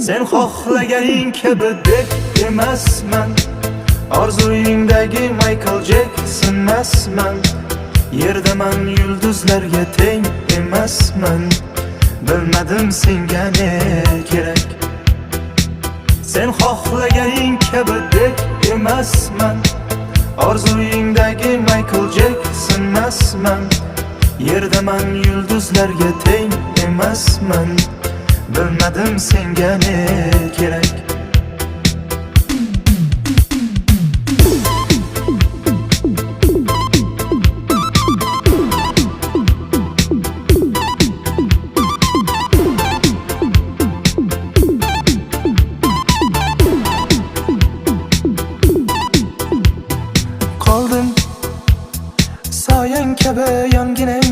Sen xohlaganing kabi deb emasman, orzuyingdagi Michael Jackson emasman. Yerdaman, yulduzlarga teng emasman. Bilmadim senga ne kerak. Sen xohlaganing kabi deb emasman, orzuyingdagi Michael Jackson emasman. Yerdaman, yulduzlarga teng emasman. Bilmadim senga ne kerak. Qoldim soyang kabi yongina